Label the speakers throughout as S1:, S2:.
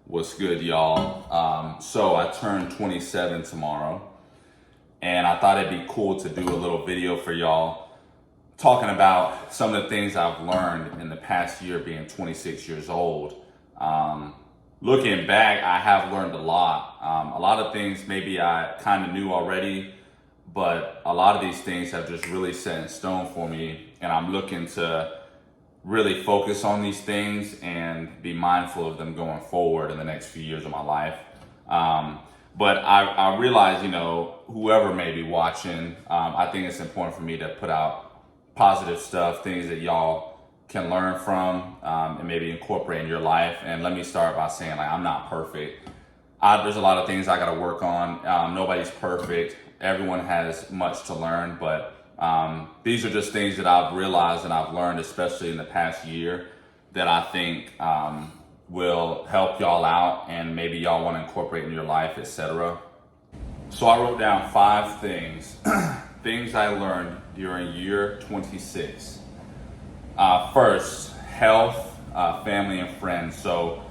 S1: What's good, y'all? So I turn 27 tomorrow, and I thought it'd be cool to do a little video for y'all talking about some of the things I've learned in the past year being 26 years old. Looking back, I have learned a lot. A lot of things maybe I kind of knew already, but a lot of these things have just really set in stone for me, and I'm looking to really focus on these things and be mindful of them going forward in the next few years of my life. But I realize, whoever may be watching, I think it's important for me to put out positive stuff, things that y'all can learn from and maybe incorporate in your life. And let me start by saying, I'm not perfect. There's a lot of things I got to work on. Nobody's perfect. Everyone has much to learn, but these are just things that I've realized and I've learned, especially in the past year, that I think will help y'all out and maybe y'all want to incorporate in your life, etc. So I wrote down 5 things, things I learned during year 26. First, health, family, and friends. So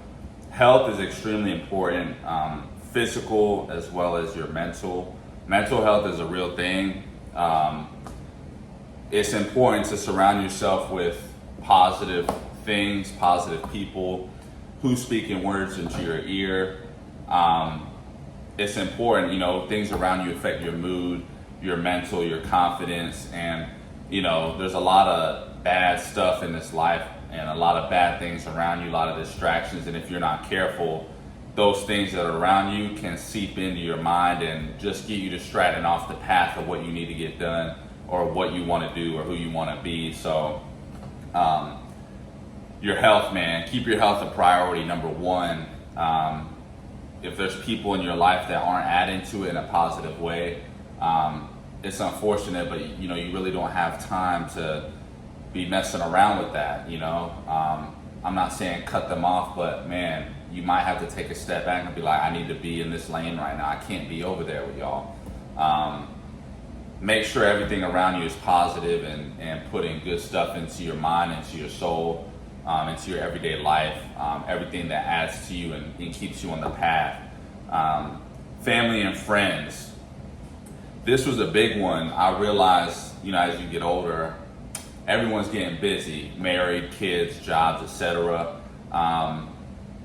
S1: health is extremely important, physical as well as your mental. Mental health is a real thing. It's important to surround yourself with positive things, positive people who speaking words into your ear. It's important, things around you affect your mood, your mental, your confidence, and there's a lot of bad stuff in this life and a lot of bad things around you, a lot of distractions, and if you're not careful, those things that are around you can seep into your mind and just get you distracted and off the path of what you need to get done or what you want to do or who you want to be. So your health, man, keep your health a priority, number one. If there's people in your life that aren't adding to it in a positive way, it's unfortunate, but you really don't have time to be messing around with that. I'm not saying cut them off, but man, you might have to take a step back and be like, I need to be in this lane right now. I can't be over there with y'all. Make sure everything around you is positive and putting good stuff into your mind, into your soul, into your everyday life, everything that adds to you and keeps you on the path. Family and friends. This was a big one. I realized, as you get older, everyone's getting busy, married, kids, jobs, etc.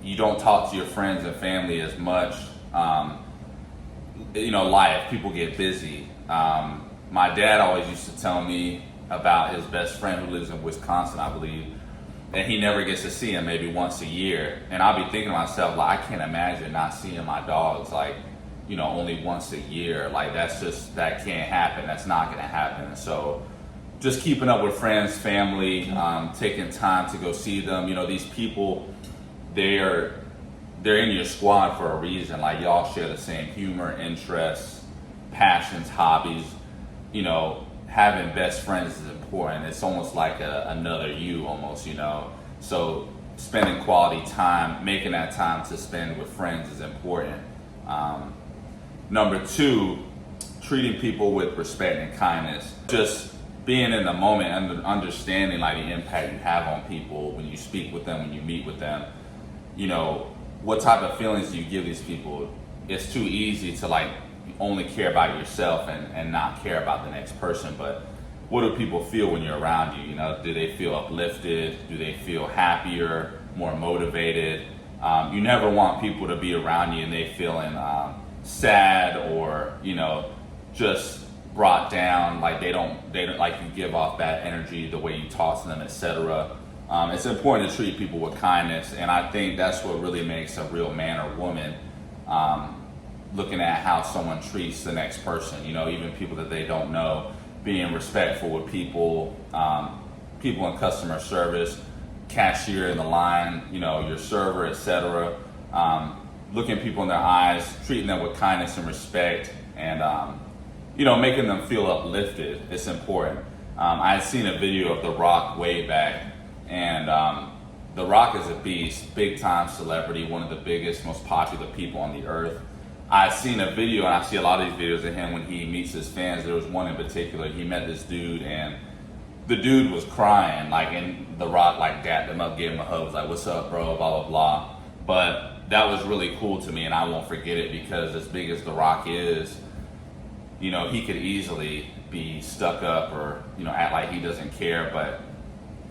S1: You don't talk to your friends and family as much. Life, people get busy. My dad always used to tell me about his best friend who lives in Wisconsin, I believe, and he never gets to see him maybe once a year. And I'll be thinking to myself, I can't imagine not seeing my dogs, only once a year. That can't happen. That's not going to happen. So just keeping up with friends, family, taking time to go see them. These people, they're in your squad for a reason. Y'all share the same humor, interests, passions, hobbies. Having best friends is important. It's almost like another you almost, So spending quality time, making that time to spend with friends is important. Number 2, treating people with respect and kindness. Just being in the moment and understanding the impact you have on people when you speak with them, when you meet with them. What type of feelings do you give these people? It's too easy to only care about yourself and not care about the next person. But what do people feel when you're around you? Do they feel uplifted? Do they feel happier, more motivated? You never want people to be around you and they feeling sad or just brought down, they don't you give off bad energy the way you talk to them, etc. It's important to treat people with kindness, and I think that's what really makes a real man or woman. Looking at how someone treats the next person, even people that they don't know, being respectful with people, people in customer service, cashier in the line, your server, etc. Looking people in their eyes, treating them with kindness and respect, and making them feel uplifted. It's important. I had seen a video of The Rock way back, and The Rock is a beast, big time celebrity, one of the biggest, most popular people on the earth. I've seen a video, and I see a lot of these videos of him when he meets his fans. There was one in particular. He met this dude, and the dude was crying, and The Rock dapped him up, gave him a hug, was like, "What's up, bro?" Blah blah blah. But that was really cool to me, and I won't forget it, because as big as The Rock is, he could easily be stuck up or, act like he doesn't care, but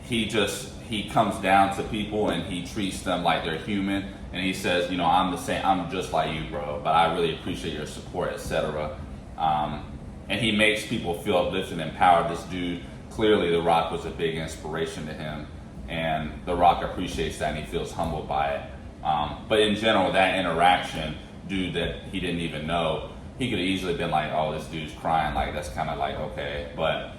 S1: he comes down to people and he treats them like they're human, and he says, I'm the same, I'm just like you, bro, but I really appreciate your support, etc. And he makes people feel uplifted and empowered. This dude, clearly The Rock was a big inspiration to him, and The Rock appreciates that and he feels humbled by it. But in general, that interaction, dude that he didn't even know, he could have easily been like, oh, this dude's crying, like that's kind of like, okay. But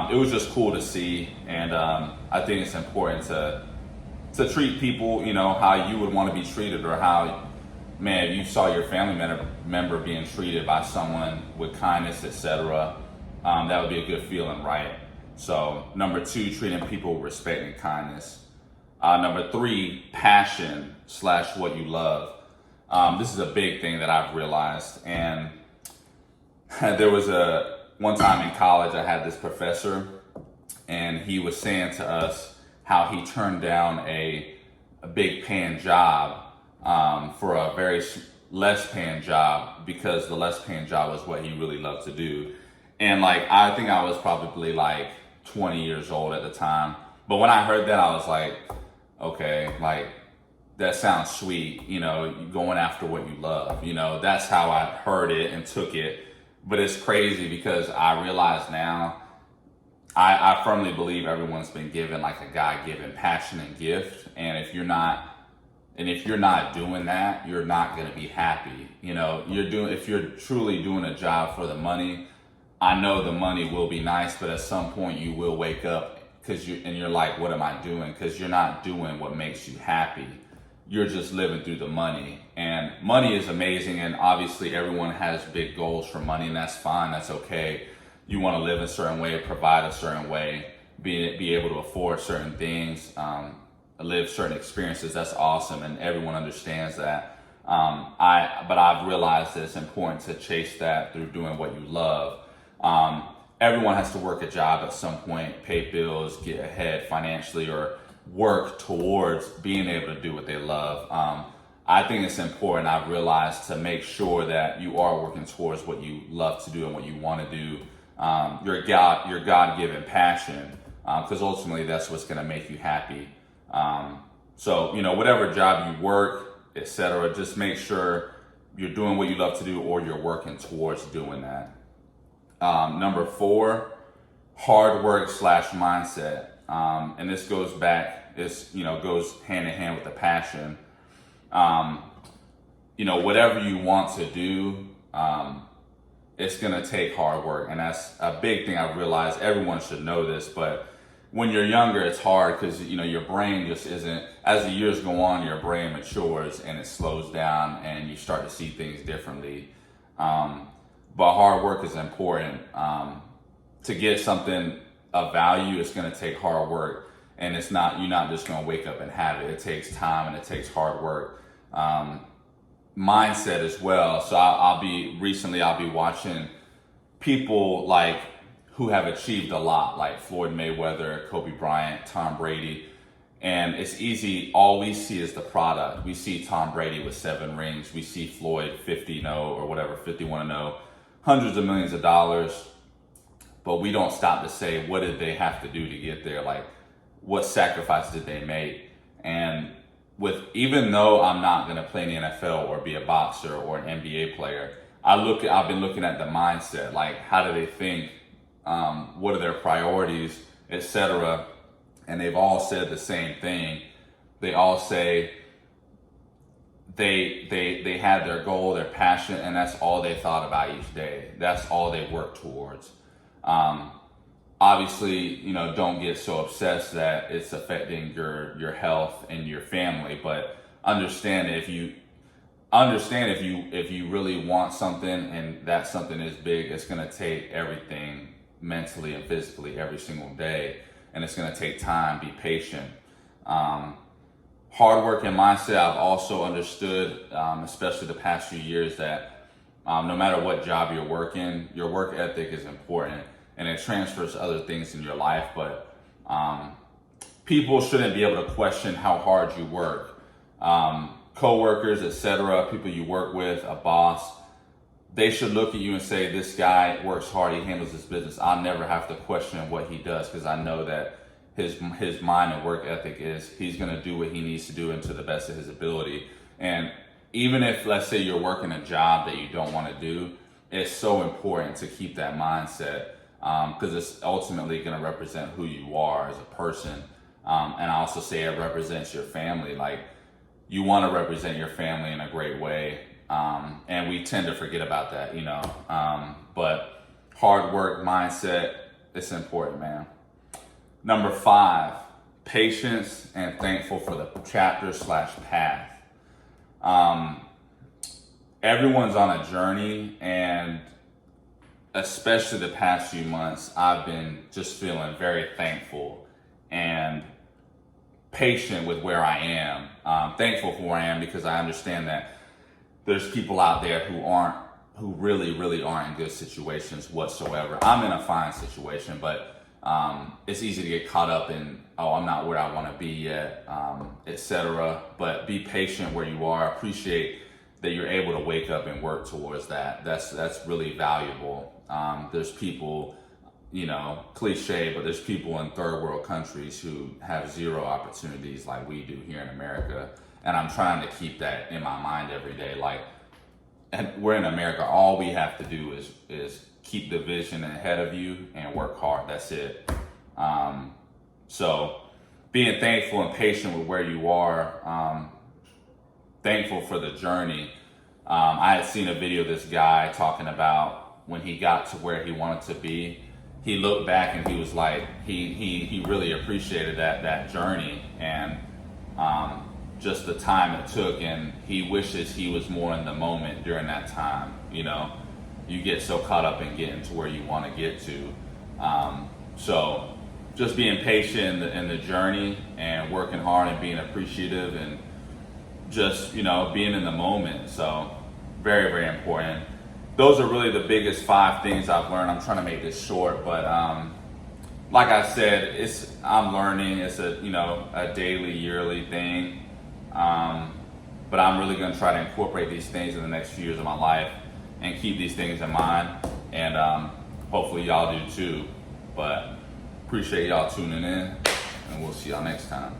S1: it was just cool to see, and I think it's important to treat people, how you would want to be treated, or how, man, if you saw your family member being treated by someone with kindness, etc., that would be a good feeling, right? So number 2, treating people with respect and kindness. Number 3, passion / what you love. This is a big thing that I've realized, and there was one time in college I had this professor, and he was saying to us how he turned down a big paying job for a very less paying job, because the less paying job was what he really loved to do. And I think I was probably 20 years old at the time, but when I heard that, I was like, okay, that sounds sweet, going after what you love, that's how I heard it and took it. But it's crazy, because I realize now, I firmly believe everyone's been given a God-given passion and gift, and if you're not doing that, you're not going to be happy. If you're truly doing a job for the money, I know the money will be nice, but at some point you will wake up you're like, what am I doing? Because you're not doing what makes you happy. You're just living through the money, and money is amazing, and obviously everyone has big goals for money, and that's fine, that's okay. You want to live a certain way, provide a certain way, be able to afford certain things, live certain experiences. That's awesome, and everyone understands that. But I've realized that it's important to chase that through doing what you love. Everyone has to work a job at some point, pay bills, get ahead financially, or work towards being able to do what they love. I think it's important, I've realized, to make sure that you are working towards what you love to do and what you want to do, your God-given passion, because ultimately that's what's going to make you happy. So whatever job you work, etc., just make sure you're doing what you love to do, or you're working towards doing that. Number 4, hard work / mindset. And this goes back, goes hand in hand with the passion. Whatever you want to do, it's going to take hard work. And that's a big thing I've realized. Everyone should know this, but when you're younger, it's hard because, your brain just isn't, as the years go on, your brain matures and it slows down and you start to see things differently. But hard work is important. To get something of value, it's going to take hard work, and you're not just going to wake up and have it. It takes time and it takes hard work. Mindset as well. So I'll be watching people who have achieved a lot, like Floyd Mayweather, Kobe Bryant, Tom Brady. And it's easy, all we see is the product. We see Tom Brady with 7 rings. We see Floyd 50-0 or whatever, 51-0, hundreds of millions of dollars. But we don't stop to say, what did they have to do to get there? What sacrifices did they make? And even though I'm not going to play in the NFL or be a boxer or an NBA player, I've been looking at the mindset, how do they think? What are their priorities, etc. And they've all said the same thing. They all say they had their goal, their passion, and that's all they thought about each day. That's all they worked towards. Obviously, don't get so obsessed that it's affecting your health and your family, but understand if you really want something and that something is big, it's going to take everything mentally and physically every single day, and it's going to take time. Be patient. Hard work and mindset, I've also understood, especially the past few years, that no matter what job you're working, your work ethic is important, and it transfers to other things in your life. But people shouldn't be able to question how hard you work. coworkers, etc., people you work with, a boss, they should look at you and say, this guy works hard, he handles his business. I'll never have to question what he does, because I know that his mind and work ethic is he's going to do what he needs to do and to the best of his ability. And even if, let's say, you're working a job that you don't want to do, it's so important to keep that mindset, because it's ultimately going to represent who you are as a person. And I also say it represents your family. Like, you want to represent your family in a great way. And we tend to forget about that, you know. But hard work, mindset, it's important, man. Number 5, patience and thankful for the chapter/path. Everyone's on a journey, and especially the past few months, I've been just feeling very thankful and patient with where I am. Thankful for where I am, because I understand that there's people out there who really aren't in good situations whatsoever. I'm in a fine situation, but it's easy to get caught up in, oh, I'm not where I want to be yet, etc. But be patient where you are. Appreciate that you're able to wake up and work towards that. That's really valuable. There's people, you know, cliche, but there's people in third world countries who have zero opportunities like we do here in America. And I'm trying to keep that in my mind every day. Like, and we're in America, all we have to do is keep the vision ahead of you and work hard. That's it. So being thankful and patient with where you are, thankful for the journey. I had seen a video of this guy talking about when he got to where he wanted to be, he looked back and he was like, he really appreciated that journey, and just the time it took, and he wishes he was more in the moment during that time. You know, you get so caught up in getting to where you want to get to. So just being patient in the journey and working hard and being appreciative and just, you know, being in the moment. So very important. Those are really the biggest 5 things I've learned. I'm trying to make this short, but like I said, I'm learning. It's a daily, yearly thing. But I'm really going to try to incorporate these things in the next few years of my life and keep these things in mind. And hopefully y'all do too. But appreciate y'all tuning in, and we'll see y'all next time.